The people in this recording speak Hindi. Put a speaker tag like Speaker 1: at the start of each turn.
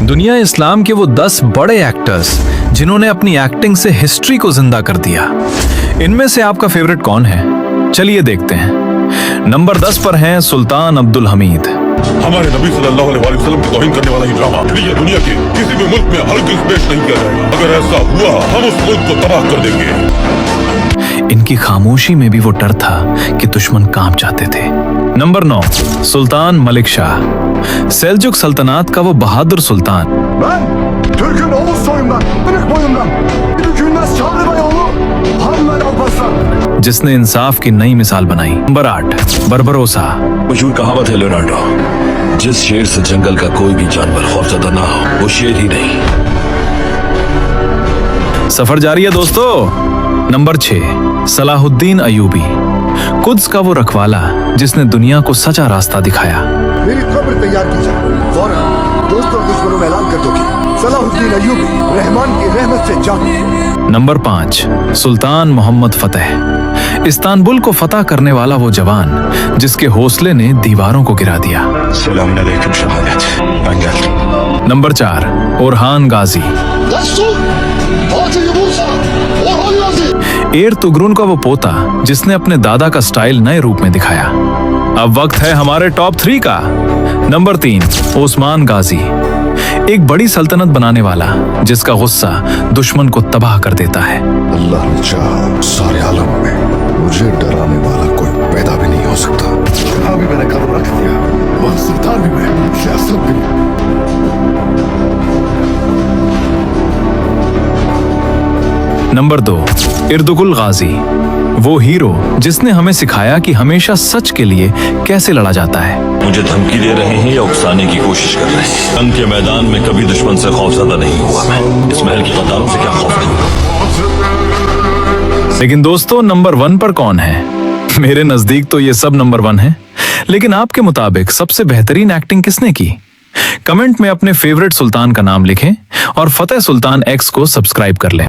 Speaker 1: दुनिया इस्लाम के वो 10 बड़े एक्टर्स जिन्होंने अपनी एक्टिंग से हिस्ट्री को जिंदा कर दिया। इनमें से आपका फेवरेट कौन है? चलिए देखते हैं। नंबर 10 पर हैं सुल्तान अब्दुल हमीद।
Speaker 2: हमारे नबी सल्लल्लाहु अलैहि वसल्लम की तौहीन करने वाला ये ड्रामा ये दुनिया के किसी भी मुल्क में हरगिज़ पेश नहीं किया जाएगा। अगर ऐसा हुआ हम उस मुल्क को तबाह कर देंगे।
Speaker 1: इनकी खामोशी में भी वो डर था कि दुश्मन कांप जाते थे। नंबर 9 सुल्तान मलिक शाह। सेल्जुक सल्तनत का वो बहादुर सुल्तान।
Speaker 3: Ben Türk'ün Oğuz soyundan, Ilık boyundan. Dökülmez Çağrı Beyoğlu, Hanlar Alparslan.
Speaker 1: जिसने इंसाफ की नई मिसाल बनाई। नंबर 8 बर्बरोसा।
Speaker 4: मशहूर कहावत है लियोनार्डो, जिस शेर से जंगल का कोई भी जानवर खौफजदा ना हो वो शेर ही नहीं।
Speaker 1: सफर जारी है दोस्तों। नंबर 6 सलाहुद्दीन अयूबी। कुद्स का वो रखवाला जिसने दुनिया को सच्चा रास्ता दिखाया।
Speaker 3: मेरी कब्र तैयार की जाए। फौरन दोस्तों और दुश्मनों में ऐलान कर दो कि सलाहुद्दीन अय्यूबी रहमान की रहमत से जान।
Speaker 1: नंबर 5 सुल्तान मोहम्मद फतेह। इस्तांबुल को फतह करने वाला वो जवान जिसके हौसले ने दीवारों को गिरा दिया।
Speaker 4: सलाम अलैकुम शहादत, ben geldim।
Speaker 1: नंबर 4 ओरहान गाजी। एर तुगरुन का वो पोता जिसने अपने दादा का स्टाइल नए रूप में दिखाया। अब वक्त है हमारे टॉप 3 का। नंबर 3 ओस्मान गाजी। एक बड़ी सल्तनत बनाने वाला जिसका गुस्सा दुश्मन को तबाह कर देता है।
Speaker 3: अल्लाह ने चाहा सारे आलम में मुझे डराने वाला कोई पैदा भी नहीं हो सकता। यहाँ भी मैंने कदम रख दिया, वहाँ सुल्तान भी मैं, सियासत भी मैं।
Speaker 1: नंबर 2 इर्दुगुल गाजी। वो हीरो जिसने हमें सिखाया कि हमेशा सच के लिए कैसे लड़ा जाता है।
Speaker 4: मुझे धमकी दे रहे हैं या उकसाने की कोशिश कर रहे हैं। जंग के मैदान में कभी दुश्मन से खौफजदा नहीं हुआ मैं। इस महल की कतारों से क्या खौफ है।
Speaker 1: लेकिन दोस्तों नंबर 1 पर कौन है? मेरे नजदीक तो ये सब नंबर 1 है, लेकिन आपके मुताबिक सबसे बेहतरीन एक्टिंग किसने की? कमेंट में अपने फेवरेट सुल्तान का नाम लिखें और फतेह सुल्तान एक्स को सब्सक्राइब कर लें।